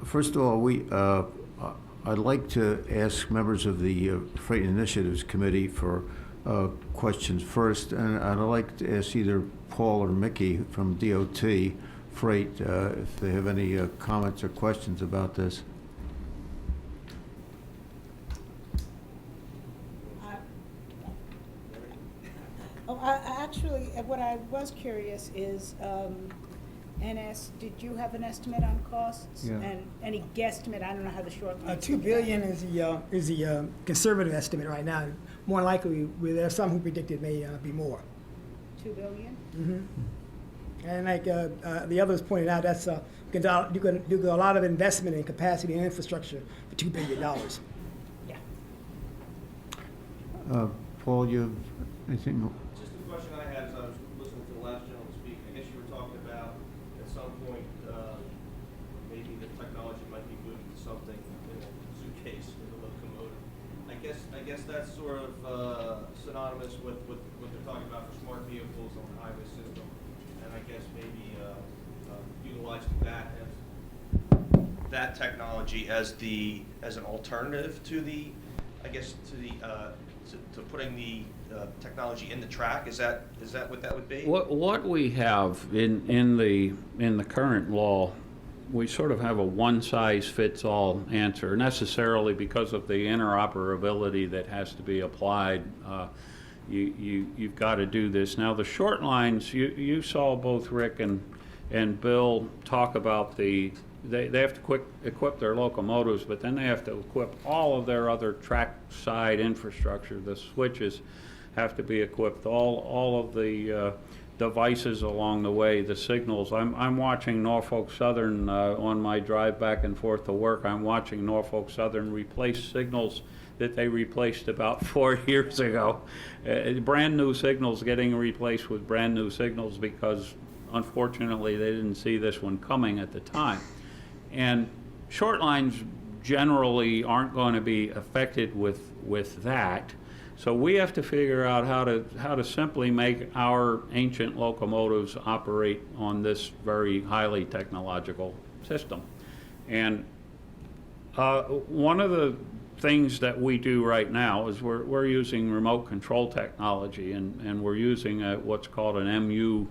First of all, I'd like to ask members of the Freight Initiatives Committee for questions first, and I'd like to ask either Paul or Mickey from DOT Freight if they have any comments or questions about this. Actually, what I was curious is, NS, did you have an estimate on costs? Yeah. And any guesstimate? I don't know how the short. $2 billion is the conservative estimate right now. More likely, there are some who predict it may be more. $2 billion? Mm-hmm. And like the others pointed out, that's you can do a lot of investment in capacity and infrastructure for $2 billion. Yeah. Paul, you have anything? Just a question I had as I was listening to the last gentleman speak. I guess you were talking about at some point maybe the technology might be moving to something in a suitcase in the locomotive. I guess that's sort of synonymous with what they're talking about for smart vehicles on the highway system, and I guess maybe utilizing that technology as an alternative to the, I guess, to putting the technology in the track. Is that what that would be? What we have in the current law, we sort of have a one-size-fits-all answer, necessarily because of the interoperability that has to be applied. You've got to do this. Now, the short lines, you saw both Rick and Bill talk about they have to equip their locomotives, but then they have to equip all of their other track side infrastructure. The switches have to be equipped, all of the devices along the way, the signals. I'm watching Norfolk Southern on my drive back and forth to work. I'm watching Norfolk Southern replace signals that they replaced about 4 years ago. Brand new signals getting replaced with brand new signals because unfortunately they didn't see this one coming at the time. And short lines generally aren't going to be affected with that. So we have to figure out how to simply make our ancient locomotives operate on this very highly technological system. And one of the things that we do right now is we're using remote control technology, and we're using what's called an MU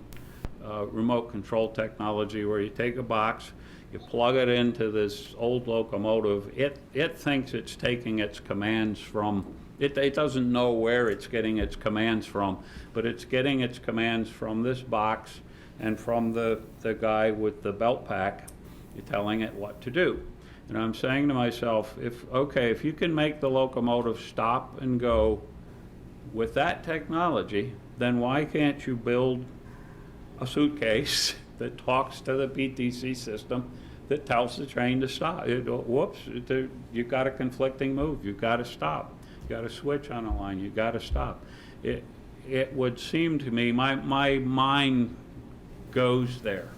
remote control technology, where you take a box, you plug it into this old locomotive. It thinks it's taking its commands from, it doesn't know where it's getting its commands from, but it's getting its commands from this box and from the guy with the belt pack. You're telling it what to do. And I'm saying to myself, if you can make the locomotive stop and go with that technology, then why can't you build a suitcase that talks to the PTC system that tells the train to stop? Whoops, you've got a conflicting move, you've got to stop. You've got a switch on a line, you've got to stop. It would seem to me, my mind goes there.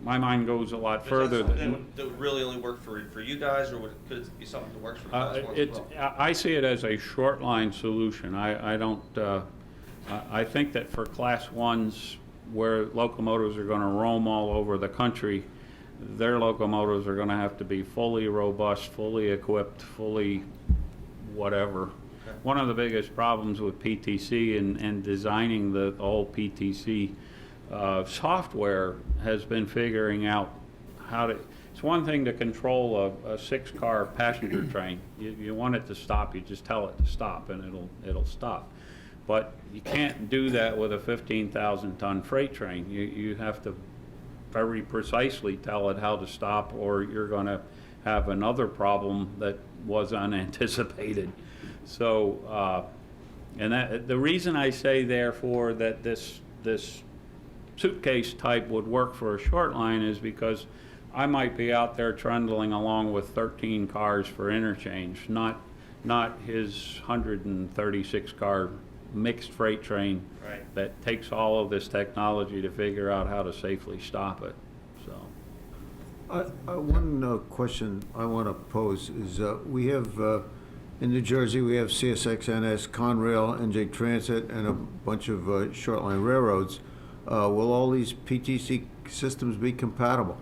My mind goes a lot further. That would really only work for you guys, or could it be something that works for Class 1 as well? I see it as a short line solution. I don't. I think that for Class 1s, where locomotives are going to roam all over the country, their locomotives are going to have to be fully robust, fully equipped, fully whatever. Okay. One of the biggest problems with PTC and designing the whole PTC software has been figuring out how to. It's one thing to control a 6-car passenger train. You want it to stop, you just tell it to stop, and it'll stop. But you can't do that with a 15,000-ton freight train. You have to very precisely tell it how to stop, or you're going to have another problem that was unanticipated. So, and the reason I say, therefore, that this suitcase type would work for a short line is because I might be out there trundling along with 13 cars for interchange, not his 136-car mixed freight train. Right. That takes all of this technology to figure out how to safely stop it. So, one question I want to pose is we have in New Jersey we have CSX, NS, Conrail, NJ Transit, and a bunch of short line railroads. Will all these PTC systems be compatible?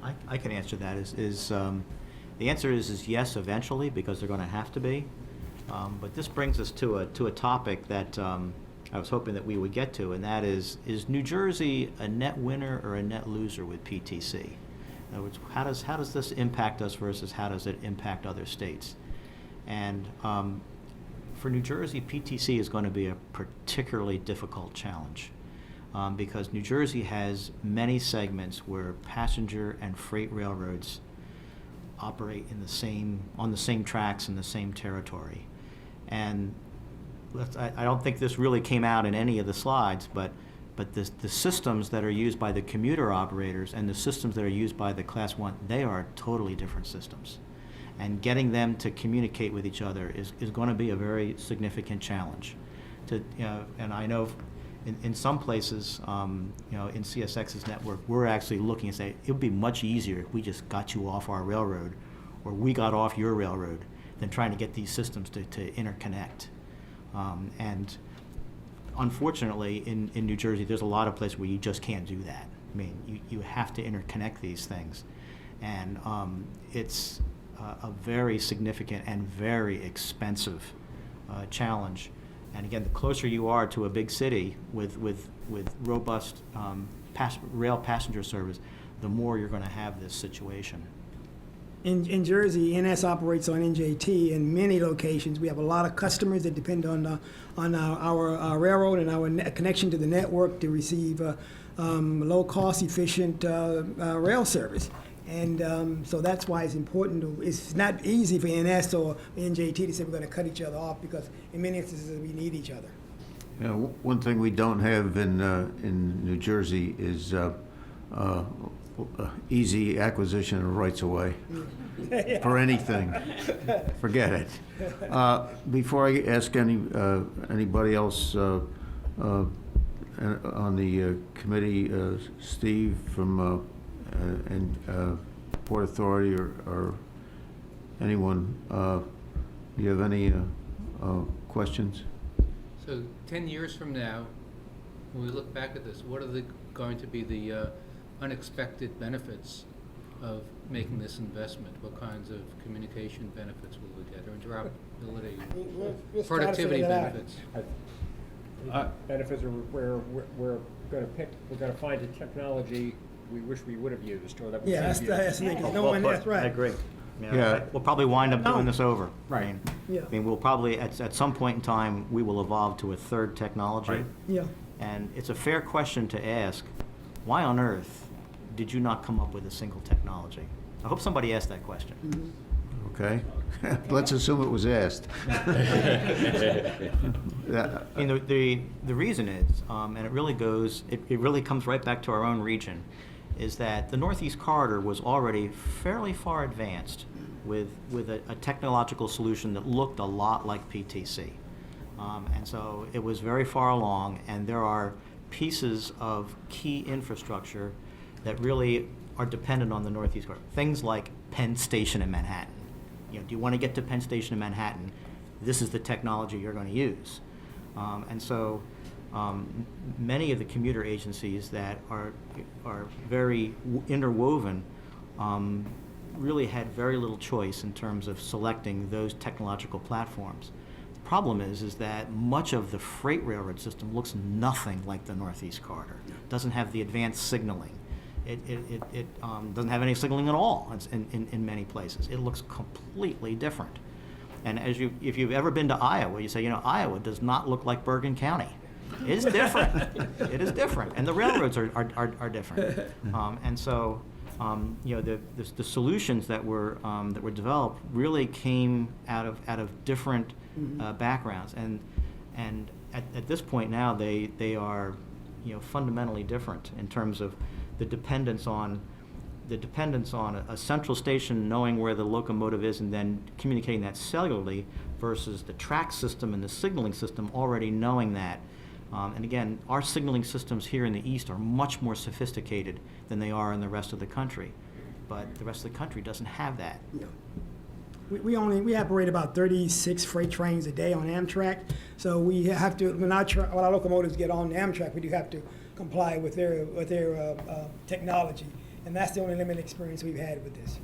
I can answer that. The answer is yes, eventually, because they're going to have to be. But this brings us to a topic that I was hoping that we would get to, and that is New Jersey a net winner or a net loser with PTC? In other words, how does this impact us versus how does it impact other states? And for New Jersey, PTC is going to be a particularly difficult challenge. Because New Jersey has many segments where passenger and freight railroads operate on the same tracks in the same territory. And I don't think this really came out in any of the slides, but the systems that are used by the commuter operators and the systems that are used by the Class 1, they are totally different systems. And getting them to communicate with each other is going to be a very significant challenge. And I know in some places, in CSX's network, we're actually looking and saying, it would be much easier if we just got you off our railroad, or we got off your railroad, than trying to get these systems to interconnect. And unfortunately, in New Jersey, there's a lot of places where you just can't do that. I mean, you have to interconnect these things. And it's a very significant and very expensive challenge. And again, the closer you are to a big city with robust rail passenger service, the more you're going to have this situation. In Jersey, NS operates on NJT in many locations. We have a lot of customers that depend on our railroad and our connection to the network to receive low-cost, efficient rail service. And so that's why it's important. It's not easy for NS or NJT to say we're going to cut each other off, because in many instances we need each other. You know, one thing we don't have in New Jersey is easy acquisition of rights of way for anything. Forget it. Before I ask anybody else on the committee, Steve from Port Authority or anyone, do you have any questions? So 10 years from now, when we look back at this, what are going to be the unexpected benefits of making this investment? What kinds of communication benefits will we get, or interoperability, Let's try to productivity figure that out. benefits? Benefits are where we're going to find a technology we wish we would have used, or that we Yeah, should that's have used. the no one. That's right. I agree. Yeah. We'll probably wind up doing this over. Right. Yeah. I mean, we'll probably, at some point in time, we will evolve to a third technology. Right. Yeah. And it's a fair question to ask, why on earth did you not come up with a single technology? I hope somebody asked that question. Okay. Let's assume it was asked. I mean, the reason is, and it really comes right back to our own region, is that the Northeast Corridor was already fairly far advanced with a technological solution that looked a lot like PTC. And so it was very far along, and there are pieces of key infrastructure that really are dependent on the Northeast Corridor. Things like Penn Station in Manhattan. Do you want to get to Penn Station in Manhattan? This is the technology you're going to use. And so many of the commuter agencies that are very interwoven really had very little choice in terms of selecting those technological platforms. The problem is that much of the freight railroad system looks nothing like the Northeast Corridor. It doesn't have the advanced signaling. It doesn't have any signaling at all in many places. It looks completely different. And if you've ever been to Iowa, you say, Iowa does not look like Bergen County. It is different. It is different, and the railroads are different. And so, the solutions that were developed really came out of different backgrounds, and at this point now they are fundamentally different in terms of the dependence on a central station knowing where the locomotive is and then communicating that cellularly versus the track system and the signaling system already knowing that. And again, our signaling systems here in the East are much more sophisticated than they are in the rest of the country. But the rest of the country doesn't have that. Yeah. We operate about 36 freight trains a day on Amtrak. So we have to, when our locomotives get on Amtrak, we do have to comply with their technology. And that's the only limited experience we've had with this.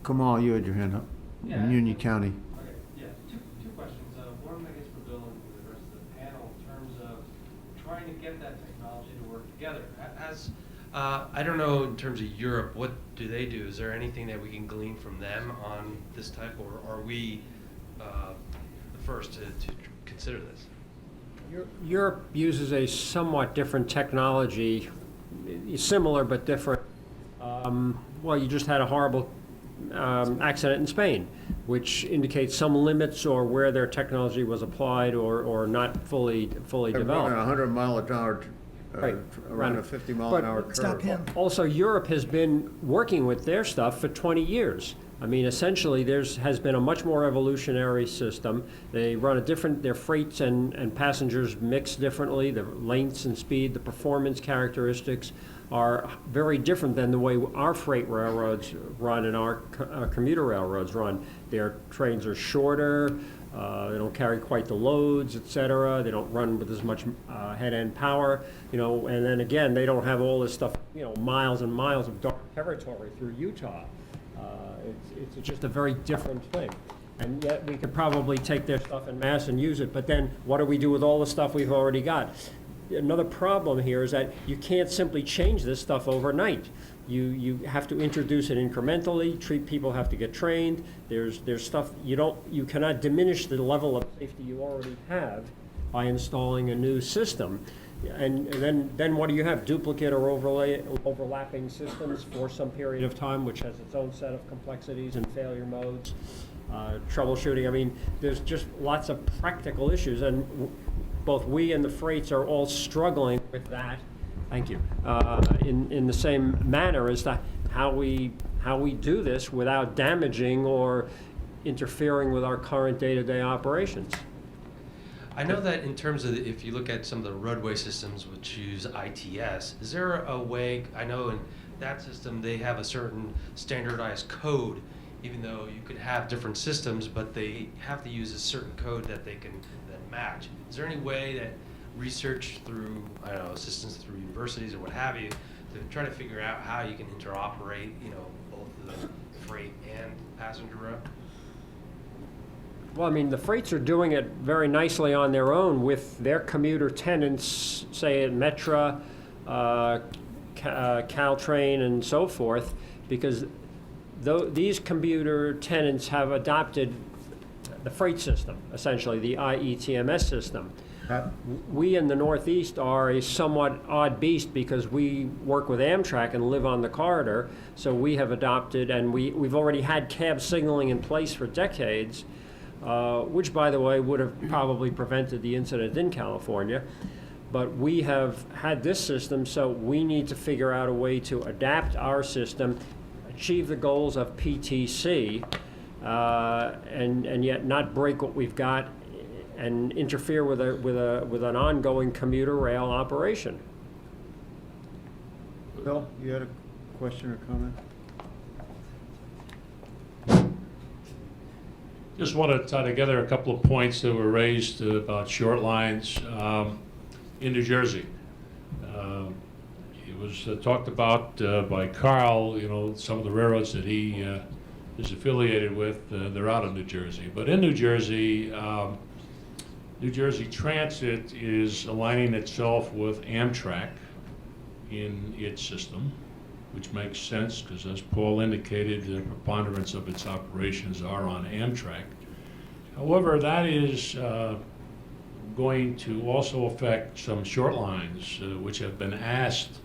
Kamal, you had your hand up. Yeah. In Union County. Okay, yeah, two questions. One, I guess, for Bill and the rest of the panel, in terms of trying to get that technology to work together. I don't know, in terms of Europe, what do they do? Is there anything that we can glean from them on this type, or are we the first to consider this? Europe uses a somewhat different technology, similar but different. Well, you just had a horrible accident in Spain, which indicates some limits or where their technology was applied or not fully They're developed. running 100 mile an hour, Right. around a 50 mile an hour curve. Stop him. Also, Europe has been working with their stuff for 20 years. I mean, essentially, has been a much more evolutionary system. They run their freights and passengers mix differently. The lengths and speed, the performance characteristics are very different than the way our freight railroads run and our commuter railroads run. Their trains are shorter. They don't carry quite the loads, et cetera. They don't run with as much head-end power, and then again, they don't have all this stuff, miles and miles of dark territory through Utah. It's just a very different thing. And yet we could probably take their stuff en masse and use it, but then what do we do with all the stuff we've already got? Another problem here is that you can't simply change this stuff overnight. You have to introduce it incrementally. People have to get trained. There's stuff you cannot diminish the level of safety you already have by installing a new system. And then what do you have? Duplicate or overlapping systems for some period of time, which has its own set of complexities and failure modes, troubleshooting. I mean, there's just lots of practical issues, and both we and the freights are all struggling with that. Thank you. In the same manner as to how we do this without damaging or interfering with our current day-to-day operations. I know that in terms of, if you look at some of the roadway systems which use ITS, is there a way, I know in that system they have a certain standardized code, even though you could have different systems, but they have to use a certain code that they can then match. Is there any way that research through, I don't know, assistance through universities or what have you, to try to figure out how you can interoperate, both the freight and passenger route? Well, I mean, the freights are doing it very nicely on their own with their commuter tenants, say at Metra, Caltrain, and so forth, because these commuter tenants have adopted the freight system, essentially the IETMS system. We in the Northeast are a somewhat odd beast because we work with Amtrak and live on the corridor, so we have adopted, and we've already had cab signaling in place for decades, which, by the way, would have probably prevented the incident in California. But we have had this system, so we need to figure out a way to adapt our system, achieve the goals of PTC, and yet not break what we've got and interfere with an ongoing commuter rail operation. Bill, you had a question or comment? Just want to tie together a couple of points that were raised about short lines in New Jersey. It was talked about by Carl, some of the railroads that he is affiliated with, they're out of New Jersey. But in New Jersey, New Jersey Transit is aligning itself with Amtrak in its system, which makes sense because, as Paul indicated, the preponderance of its operations are on Amtrak. However, that is going to also affect some short lines which have been asked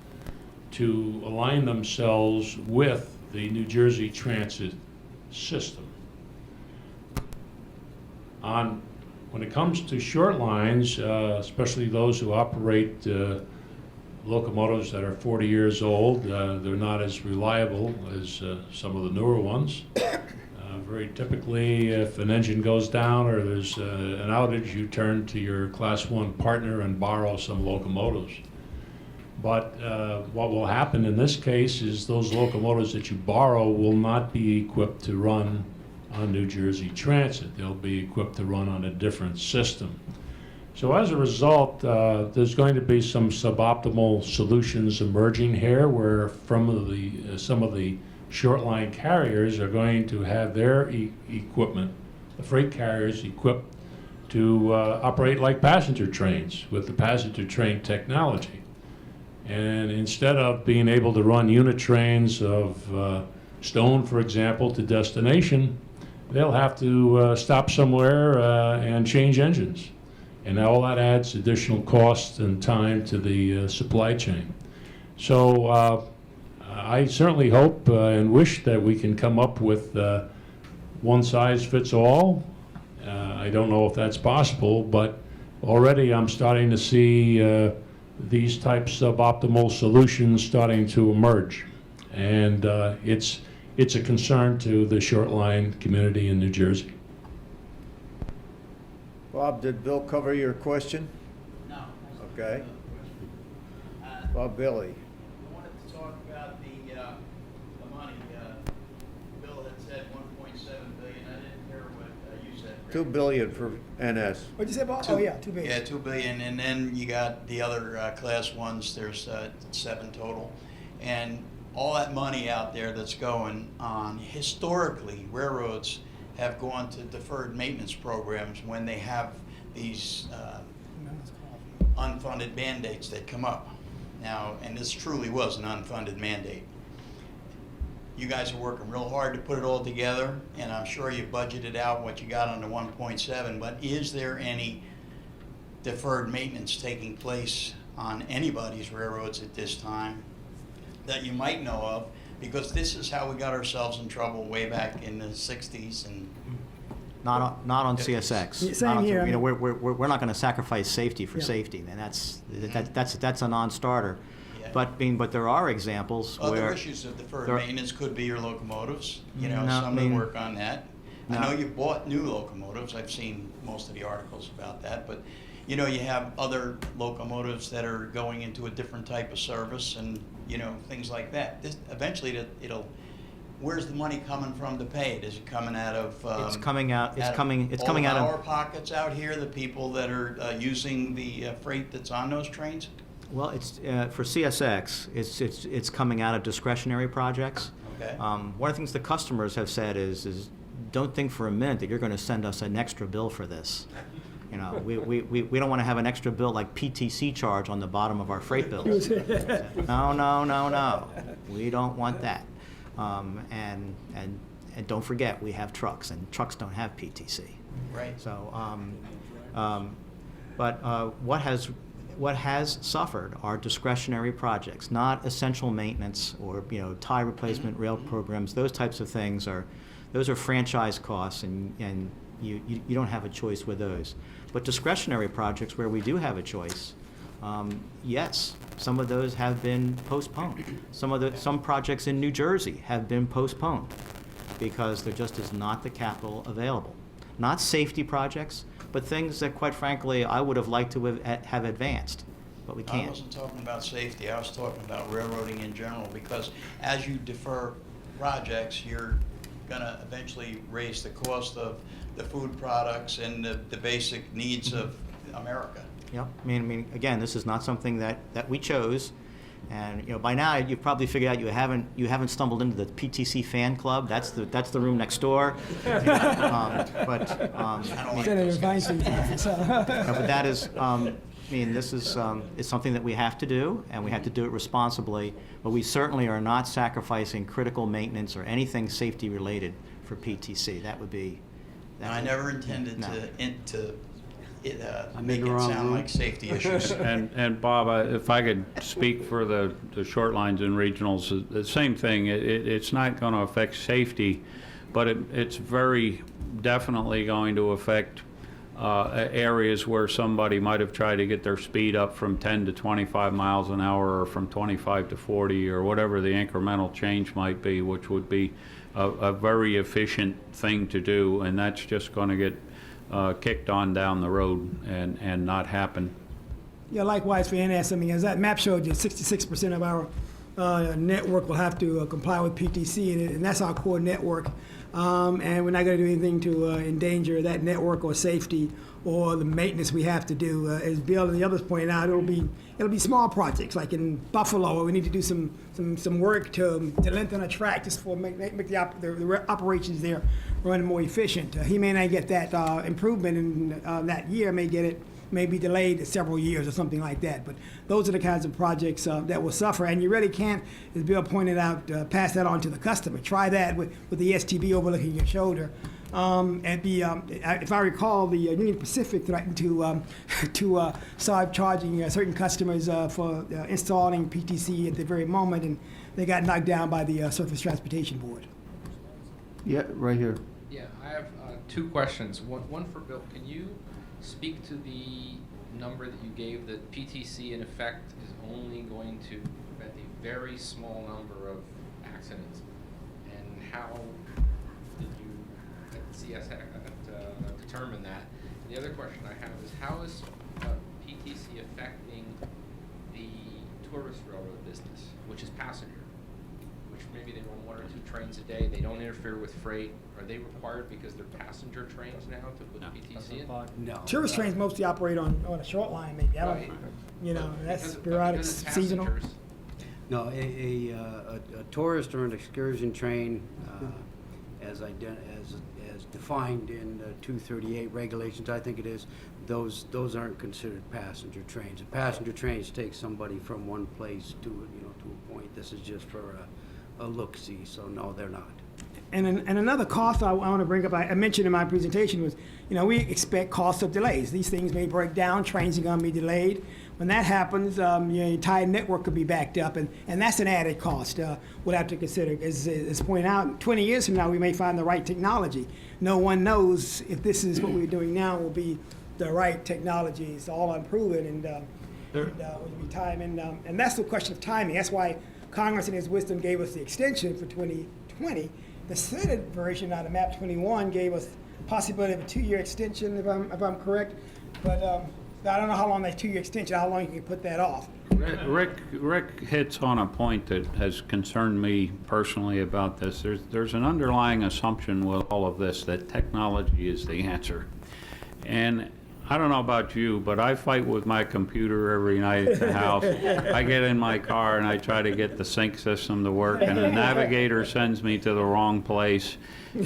to align themselves with the New Jersey Transit system. When it comes to short lines, especially those who operate locomotives that are 40 years old, they're not as reliable as some of the newer ones. Very typically, if an engine goes down or there's an outage, you turn to your Class 1 partner and borrow some locomotives. But what will happen in this case is those locomotives that you borrow will not be equipped to run on New Jersey Transit. They'll be equipped to run on a different system. So as a result, there's going to be some suboptimal solutions emerging here, where some of the short line carriers are going to have their equipment, the freight carriers equipped to operate like passenger trains with the passenger train technology. And instead of being able to run unit trains of stone, for example, to destination, they'll have to stop somewhere and change engines. And all that adds additional cost and time to the supply chain. So I certainly hope and wish that we can come up with one size fits all. I don't know if that's possible, but already I'm starting to see these types of optimal solutions starting to emerge. And it's a concern to the short line community in New Jersey. Bob, did Bill cover your question? No. Okay. Bob Billy. I wanted to talk about the money. Bill had said 1.7 billion. I didn't hear what you said. Rick. $2 billion for NS. What'd you say, Bob? Oh, yeah, 2 billion. Yeah, 2 billion, and then you got the other class ones. There's 7 total, and all that money out there that's going on. Historically, railroads have gone to deferred maintenance programs when they have these unfunded mandates that come up. Now, and this truly was an unfunded mandate. You guys are working real hard to put it all together, and I'm sure you budgeted out what you got on the 1.7, but is there any deferred maintenance taking place on anybody's railroads at this time that you might know of? Because this is how we got ourselves in trouble way back in the 60s and Not on CSX. Yeah, same Not on- here. You know, we're not going to sacrifice safety for Yeah. safety, and that's a non-starter. Yeah. But there are examples other where issues of deferred there- maintenance could be your locomotives. You know, No, some I of mean- work on that. No. I know you bought new locomotives. I've seen most of the articles about that, but you know, you have other locomotives that are going into a different type of service, and you know, things like that. This eventually it'll. Where's the money coming from to pay it? Is it coming out of? it's coming out. It's out of coming. It's all coming of out our of. pockets out here. The people that are using the freight that's on those trains. Well, it's for CSX. It's coming out of discretionary projects. Okay. One of the things the customers have said is don't think for a minute that you're going to send us an extra bill for this. You know, we don't want to have an extra bill like PTC charge on the bottom of our freight bills. No. We don't want that. And don't forget, we have trucks, and trucks don't have PTC. Right. So, but what has suffered are discretionary projects, not essential maintenance or tie replacement, rail programs. Those types of things those are franchise costs, and you don't have a choice with those. But discretionary projects where we do have a choice, yes, some of those have been postponed. Some projects in New Jersey have been postponed because there just is not the capital available. Not safety projects, but things that, quite frankly, I would have liked to have advanced, but we I can't. wasn't talking about safety, I was talking about railroading in general, because as you defer projects, you're gonna eventually raise the cost of the food products and the basic needs of America. Yep. I mean, again, this is not something that we chose, and by now you've probably figured out you haven't stumbled into the PTC fan club. That's the room next door. I don't like those guys. But that is, this is it's something that we have to do, and we have to do it responsibly. But we certainly are not sacrificing critical maintenance or anything safety related for PTC. That would be. And I never intended No. to I'm make in the it wrong sound room. like safety issues. And Bob, if I could speak for the short lines and regionals, the same thing. It's not going to affect safety, but it's very definitely going to affect areas where somebody might have tried to get their speed up from 10 to 25 miles an hour or from 25 to 40 or whatever the incremental change might be, which would be a very efficient thing to do, and that's just going to get kicked on down the road and not happen. Yeah, likewise for NS. I mean, as that map showed you, 66% of our network will have to comply with PTC, and that's our core network. And we're not going to do anything to endanger that network or safety or the maintenance we have to do. As Bill and the others pointed out, it'll be small projects, like in Buffalo, where we need to do some work to lengthen a track just for make the operations there run more efficient. He may not get that improvement in that year, may be delayed several years or something like that. But those are the kinds of projects that will suffer. And you really can't, as Bill pointed out, pass that on to the customer. Try that with the STB overlooking your shoulder. If I recall, the Union Pacific threatened to start charging certain customers for installing PTC at the very moment, and they got knocked down by the Surface Transportation Board. Yeah, right here. Yeah, I have two questions. One for Bill. Can you speak to the number that you gave that PTC in effect is only going to prevent a very small number of accidents, and how did you at CS determine that? The other question I have is, how is PTC affecting the tourist railroad business, which is passenger, which maybe they run 1 or 2 trains a day, they don't interfere with freight? Are they required because they're passenger trains now to put PTC in? No. Tourist trains mostly operate on a short line, maybe. I don't, Right. that's But sporadic, because it's seasonal. passengers, No, a tourist or an excursion train, as defined in 238 regulations, I think it is, those aren't considered passenger trains. And passenger trains take somebody from one place to a point. This is just for a look-see, so no, they're not. And another cost I want to bring up, I mentioned in my presentation, was, we expect costs of delays. These things may break down, trains are going to be delayed. When that happens, your entire network could be backed up, and that's an added cost we'll have to consider. As pointed out, 20 years from now, we may find the right technology. No one knows if this is what we're doing now will be the right technology. It's all unproven, and will be time. And that's the question of timing. That's why Congress, in its wisdom, gave us the extension for 2020. The Senate version out of MAP 21 gave us possibility of a 2-year extension, if I'm correct. But I don't know how long that 2-year extension, how long you can put that off. Rick hits on a point that has concerned me personally about this. There's an underlying assumption with all of this that technology is the answer. And I don't know about you, but I fight with my computer every night at the house. I get in my car and I try to get the sync system to work, and the navigator sends me to the wrong place.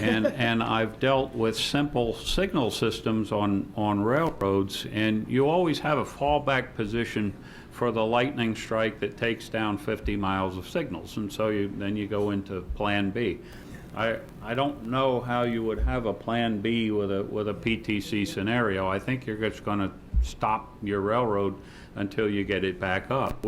And I've dealt with simple signal systems on railroads, and you always have a fallback position for the lightning strike that takes down 50 miles of signals, and so then you go into Plan B. I don't know how you would have a Plan B with a PTC scenario. I think you're just going to stop your railroad until you get it back up.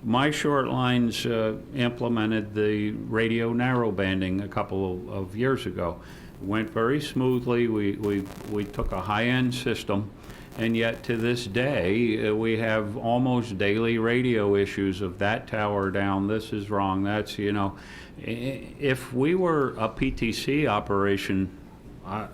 My short lines implemented the radio narrowbanding a couple of years ago. It went very smoothly. We took a high-end system, and yet to this day we have almost daily radio issues of that tower down, this is wrong, that's, if we were a PTC operation, I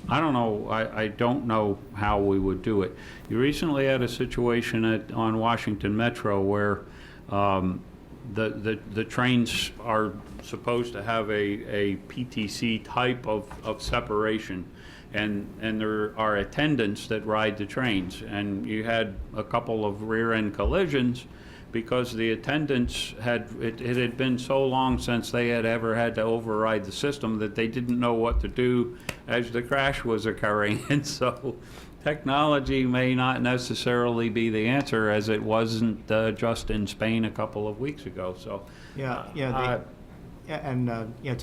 don't know, I don't know how we would do it. You recently had a situation on Washington Metro where the trains are supposed to have a PTC type of separation, and there are attendants that ride the trains, and you had a couple of rear-end collisions because the attendants it had been so long since they had ever had to override the system that they didn't know what to do as the crash was occurring. And so technology may not necessarily be the answer, as it wasn't just in Spain a couple of weeks ago. So to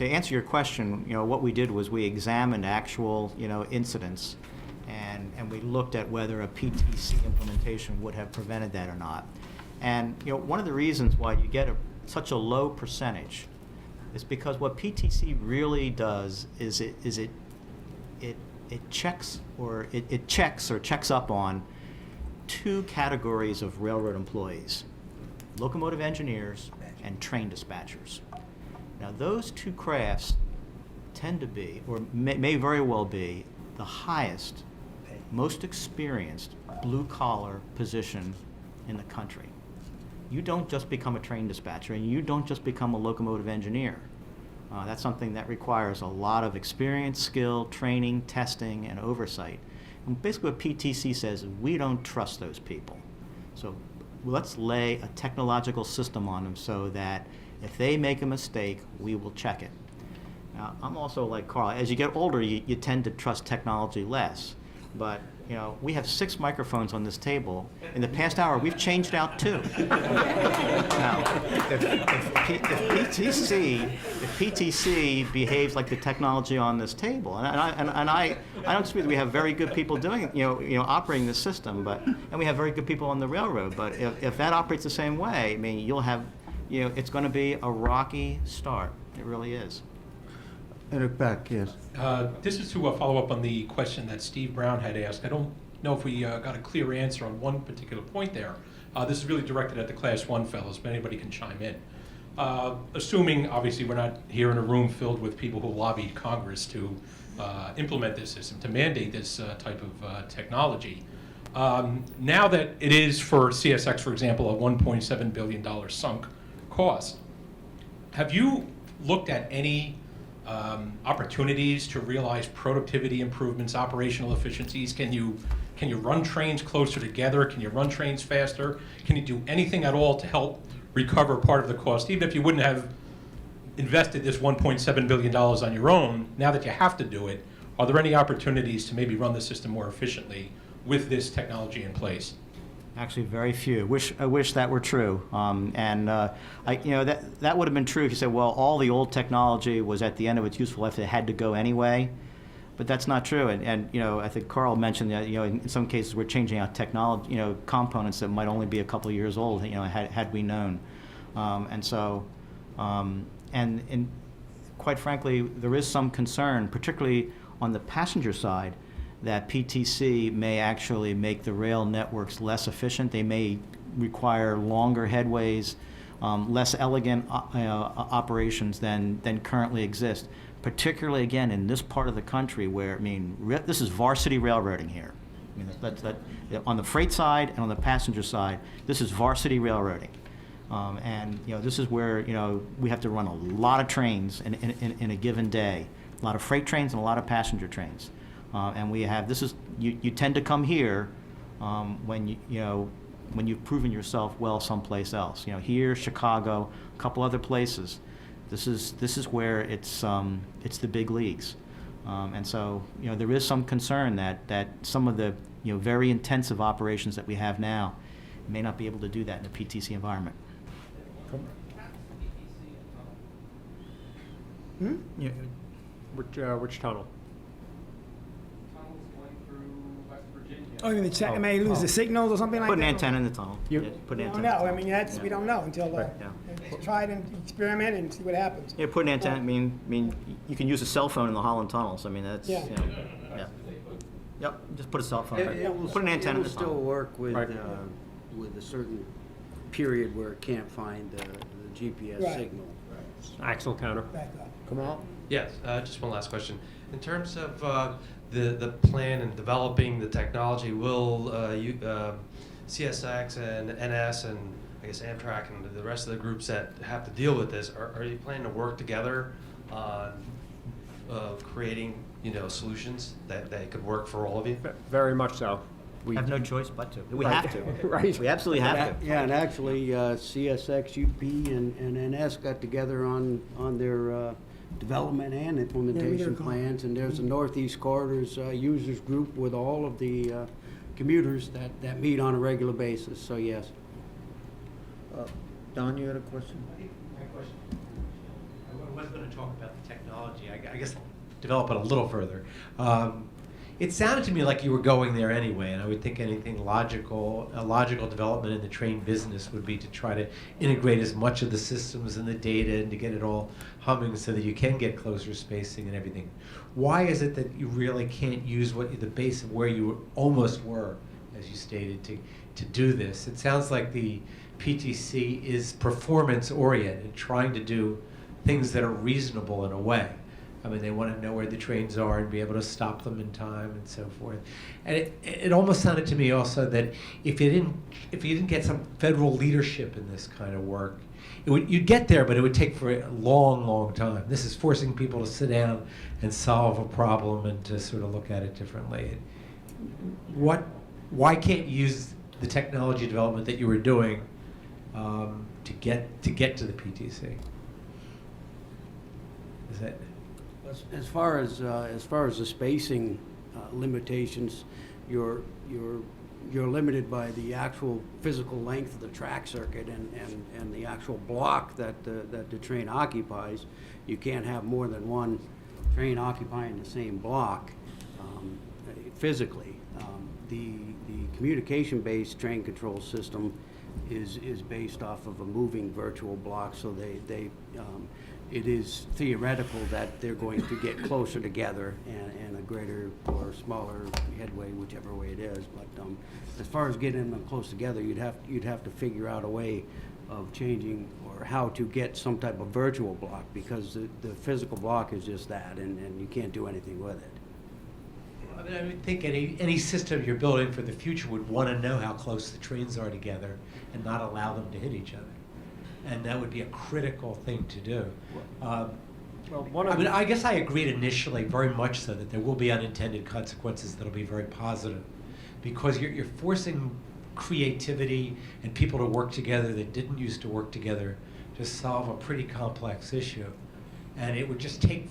answer your question, what we did was we examined actual, incidents, and we looked at whether a PTC implementation would have prevented that or not. And one of the reasons why you get such a low percentage is because what PTC really does is it checks or checks up on 2 categories of railroad employees: locomotive engineers and train dispatchers. Now, those 2 crafts tend to be, or may very well be, the highest, most experienced blue-collar position in the country. you don't just become a train dispatcher, and you don't just become a locomotive engineer. That's something that requires a lot of experience, skill, training, testing, and oversight. And basically what PTC says is we don't trust those people. So let's lay a technological system on them so that if they make a mistake, we will check it. Now, I'm also like Carl. As you get older, you tend to trust technology less. But you know, we have 6 microphones on this table. In the past hour, we've changed out 2. Now, if PTC behaves like the technology on this table, and I don't dispute that we have very good people doing, operating the system, and we have very good people on the railroad. But if that operates the same way, I mean, you'll have, it's going to be a rocky start. It really is. And back, yes. This is to follow up on the question that Steve Brown had asked. I don't know if we got a clear answer on one particular point there. This is really directed at the Class 1 fellows, but anybody can chime in. Assuming, obviously, we're not here in a room filled with people who lobbied Congress to implement this system, to mandate this type of technology. Now that it is for CSX, for example, a $1.7 billion sunk cost, have you looked at any opportunities to realize productivity improvements, operational efficiencies? Can you run trains closer together? Can you run trains faster? Can you do anything at all to help recover part of the cost, even if you wouldn't have invested this $1.7 billion on your own? Now that you have to do it, are there any opportunities to maybe run the system more efficiently with this technology in place? Actually, very few. I wish that were true. That would have been true if you said, well, all the old technology was at the end of its useful life; it had to go anyway. But that's not true. And I think Carl mentioned that in some cases we're changing out technology, components that might only be a couple of years old. Had we known. And quite frankly, there is some concern, particularly on the passenger side, that PTC may actually make the rail networks less efficient. They may require longer headways, less elegant operations than currently exist, particularly, again, in this part of the country where, this is varsity railroading here. On the freight side and on the passenger side, this is varsity railroading. This is where, we have to run a lot of trains in a given day, a lot of freight trains and a lot of passenger trains. And we have, you tend to come here when you've proven yourself well someplace else. Here, Chicago, a couple other places. This is where it's the big leagues. And so, there is some concern that some of the, very intensive operations that we have now may not be able to do that in a PTC environment. Which tunnel? Oh, you mean check, it may lose the signals or something like that? Put an antenna in the tunnel. We Put an don't antenna. know, we don't know until, try it and experiment and see what happens. Yeah, put an antenna. You can use a cell phone in the Holland tunnels. That's Yeah. Yep. Just put a cell phone. Put an antenna in It the will still tunnel. work with a certain period where it can't find the GPS Right. signal. Axle counter. Back up. Come on. Yes, just one last question. In terms of the plan and developing the technology, will CSX and NS and I guess Amtrak and the rest of the groups that have to deal with this, are you planning to work together on creating solutions that could work for all of you? Very much so. We have no choice but to. We Right. have to. Right. We absolutely have to. Yeah, and actually, CSX, UP, and NS got together on their development and implementation plans, and there's a Northeast Corridors users group with all of the commuters that meet on a regular basis, so yes. Don, you had a question? My question, I was going to talk about the technology. I guess I'll develop it a little further. It sounded to me like you were going there anyway, and I would think a logical development in the train business would be to try to integrate as much of the systems and the data and to get it all humming so that you can get closer spacing and everything. Why is it that you really can't use the base of where you almost were, as you stated, to do this? It sounds like the PTC is performance oriented, trying to do things that are reasonable in a way. I mean, they want to know where the trains are and be able to stop them in time and so forth. And it almost sounded to me also that if you didn't get some federal leadership in this kind of work, you'd get there, but it would take for a long, long time. This is forcing people to sit down and solve a problem and to sort of look at it differently. Why can't you use the technology development that you were doing to get to the PTC? Is that? As far as the spacing limitations, you're limited by the actual physical length of the track circuit and the actual block that the train occupies. You can't have more than one train occupying the same block physically. The communication-based train control system is based off of a moving virtual block, so it is theoretical that they're going to get closer together and a greater or smaller headway, whichever way it is. But as far as getting them close together, you'd have to figure out a way of changing or how to get some type of virtual block, because the physical block is just that, and you can't do anything with it. I mean, I would think any system you're building for the future would want to know how close the trains are together and not allow them to hit each other. And that would be a critical thing to do. I guess I agreed initially, very much so, that there will be unintended consequences that'll be very positive, because you're forcing creativity and people to work together that didn't used to work together to solve a pretty complex issue. And it would just take,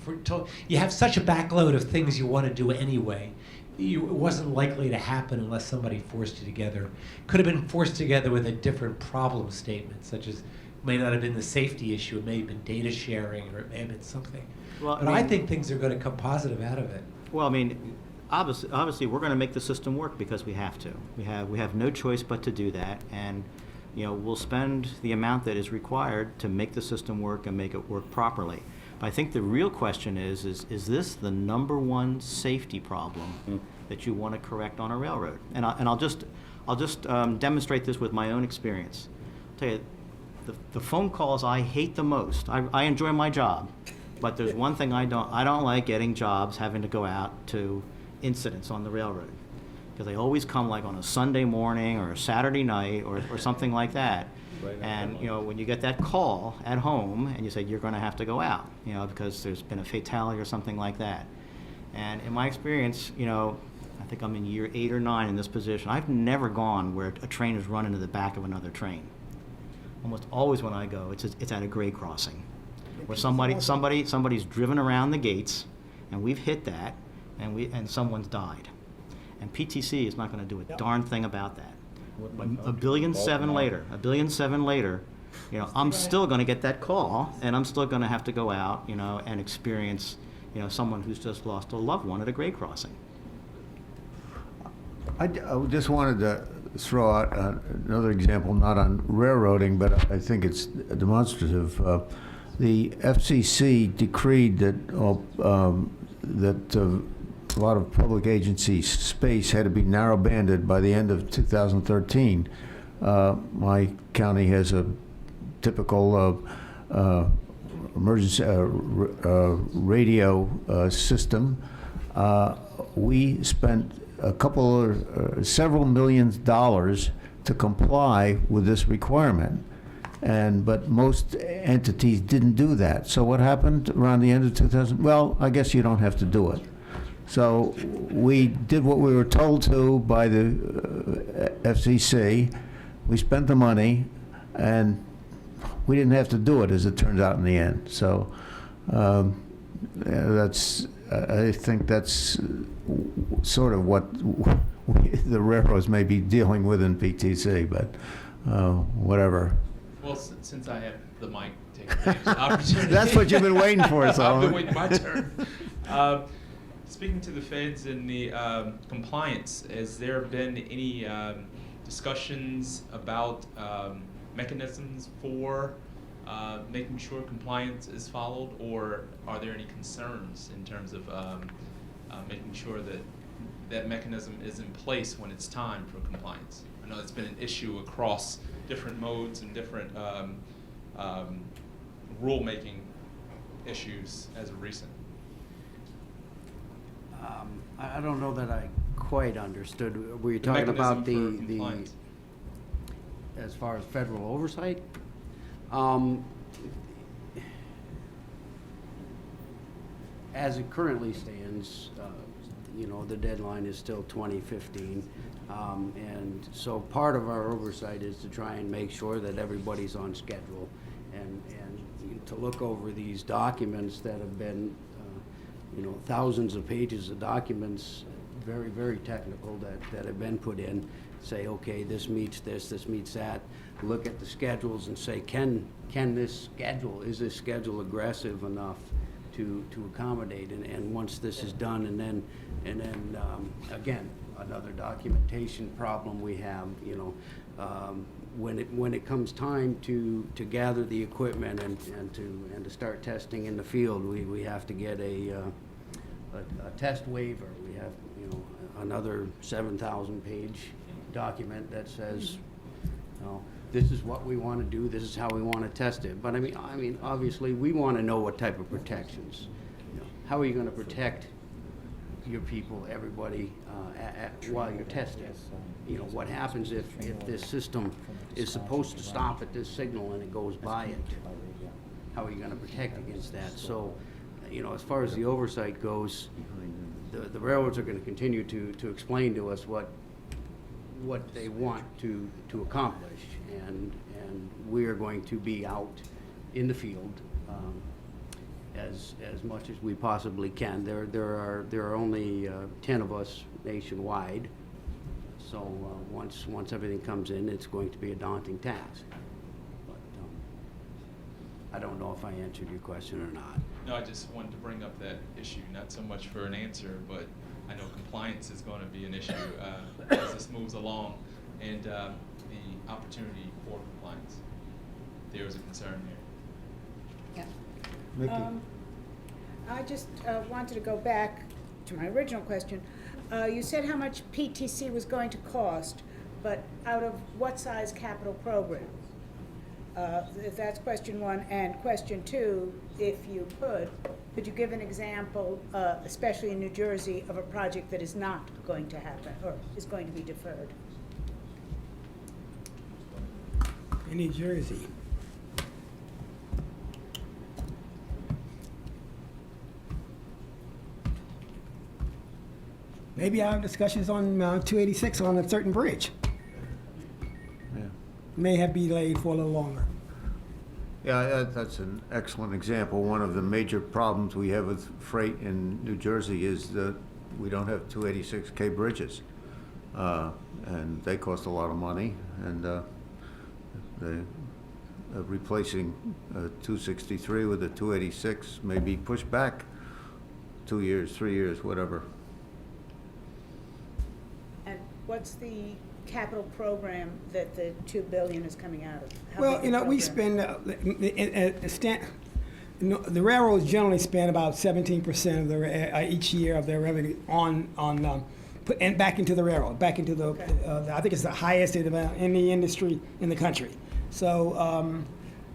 you have such a backload of things you want to do anyway. It wasn't likely to happen unless somebody forced you together. Could have been forced together with a different problem statement, such as may not have been the safety issue, it may have been data sharing, or it may have been something. Well, but I think things are going to come positive out of it. Well, I mean, obviously we're going to make the system work because we have to. We have no choice but to do that, and we'll spend the amount that is required to make the system work and make it work properly. But I think the real question is this the number one safety problem that you want to correct on a railroad? And I'll just demonstrate this with my own experience. I'll tell you, the phone calls I hate the most. I enjoy my job, but there's one thing I don't like: getting jobs having to go out to incidents on the railroad, because they always come like on a Sunday morning or a Saturday night or something like that. And when you get that call at home and you say you're going to have to go out, because there's been a fatality or something like that. And in my experience, I think I'm in year 8 or 9 in this position. I've never gone where a train is run into the back of another train. Almost always when I go, it's at a grade crossing, where somebody's driven around the gates, and we've hit that, and someone's died. And PTC is not going to do a darn thing about that. $1.7 billion later, I'm still going to get that call, and I'm still going to have to go out, and experience, someone who's just lost a loved one at a grade crossing. I just wanted to throw out another example, not on railroading, but I think it's demonstrative. The FCC decreed that a lot of public agency space had to be narrow banded by the end of 2013. My county has a typical emergency radio system. We spent several $millions to comply with this requirement, but most entities didn't do that. So what happened around the end of 2000? Well, I guess you don't have to do it. So we did what we were told to by the FCC. We spent the money, and we didn't have to do it, as it turned out in the end. So I think that's sort of what the railroads may be dealing with in PTC, but whatever. Well, since I have the mic, take advantage of the opportunity. That's what you've been waiting for, so. I've been waiting my turn. Speaking to the feds and the compliance, has there been any discussions about mechanisms for making sure compliance is followed, or are there any concerns in terms of making sure that that mechanism is in place when it's time for compliance? I know it's been an issue across different modes and different rulemaking issues as of recent. I don't know that I quite understood. Were you The talking about mechanism for the, compliance. as far as federal oversight? As it currently stands, the deadline is still 2015. And so part of our oversight is to try and make sure that everybody's on schedule and to look over these documents that have been, thousands of pages of documents, very, very technical that have been put in, say, okay, this meets this meets that, look at the schedules and say, is this schedule aggressive enough to accommodate? And once this is done, and then again, another documentation problem we have, when it comes time to gather the equipment and to start testing in the field, we have to get a test waiver. We have, another 7,000 page document that says, this is what we want to do, this is how we want to test it. But I mean, obviously, we want to know what type of protections. How are you going to protect your people, everybody, while you're testing? What happens if this system is supposed to stop at this signal and it goes by it? How are you going to protect against that? So, as far as the oversight goes, the railroads are going to continue to explain to us what they want to accomplish, and we are going to be out in the field as much as we possibly can. There are only 10 of us nationwide, so once everything comes in, it's going to be a daunting task. But I don't know if I answered your question or not. No, I just wanted to bring up that issue, not so much for an answer, but I know compliance is going to be an issue as this moves along, and the opportunity for compliance. There is a concern here. Yeah. Mickey? I just wanted to go back to my original question. You said how much PTC was going to cost, but out of what size capital program? That's question one. And question two, if you could you give an example, especially in New Jersey, of a project that is not going to happen or is going to be deferred? In New Jersey. Maybe our discussions on 286 on a certain bridge Yeah. may have been delayed for a little longer. Yeah, that's an excellent example. One of the major problems we have with freight in New Jersey is that we don't have 286K bridges. And they cost a lot of money, and replacing 263 with a 286 may be pushed back 2 years, 3 years, whatever. And what's the capital program that the $2 billion is coming out of? How Well, big a we program? spend, the railroads generally spend about 17% of their, each year of their revenue on and back into the railroad, back into the, I think it's the highest in the industry in the country. So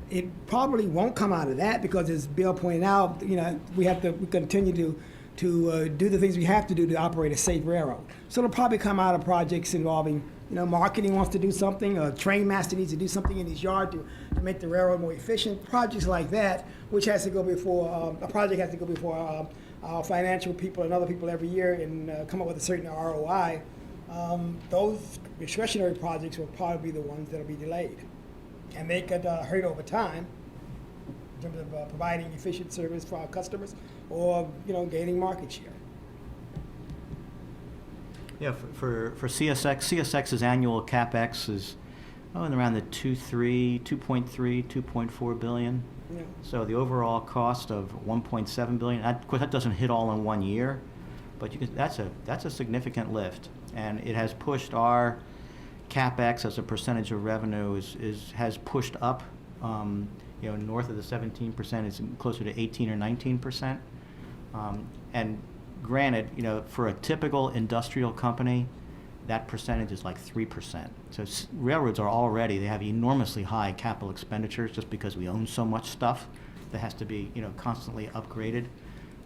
it probably won't come out of that because, as Bill pointed out, we continue to do the things we have to do to operate a safe railroad. So it'll probably come out of projects involving, marketing wants to do something, a train master needs to do something in his yard to make the railroad more efficient. Projects like that, which has to go before, a project has to go before our financial people and other people every year and come up with a certain ROI. Those discretionary projects will probably be the ones that'll be delayed. And they could hurt over time in terms of providing efficient service for our customers or, gaining market share. Yeah, for CSX's annual CapEx is in around the 2.3, 2.4 billion. Yeah. So the overall cost of 1.7 billion. Of course, that doesn't hit all in 1 year, but that's a significant lift, and it has pushed our CapEx as a percentage of revenue has pushed up. North of the 17%, it's closer to 18 or 19%. And granted, for a typical industrial company, that percentage is like 3%. So railroads they have enormously high capital expenditures just because we own so much stuff that has to be, constantly upgraded.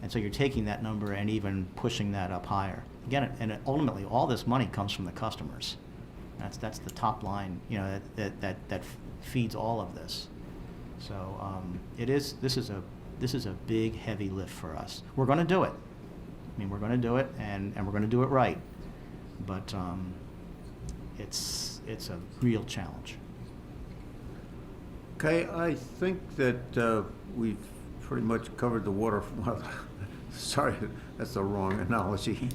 And so you're taking that number and even pushing that up higher. Again, and ultimately, all this money comes from the customers. That's the top line, you know, that feeds all of this. So this is a big, heavy lift for us. We're going to do it. I mean, we're going to do it, and we're going to do it right. But it's a real challenge. Okay, I think that we've pretty much covered the water. Well, sorry, that's the wrong analogy.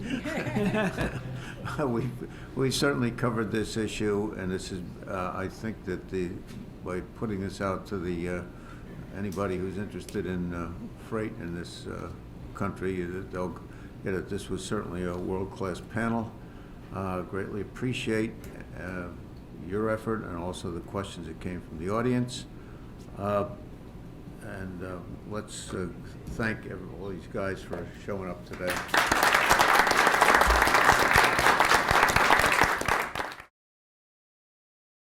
We certainly covered this issue, and this is, I think that by putting this out to the anybody who's interested in freight in this country, that they'll get it. This was certainly a world-class panel. Greatly appreciate your effort and also the questions that came from the audience. And let's thank all these guys for showing up today.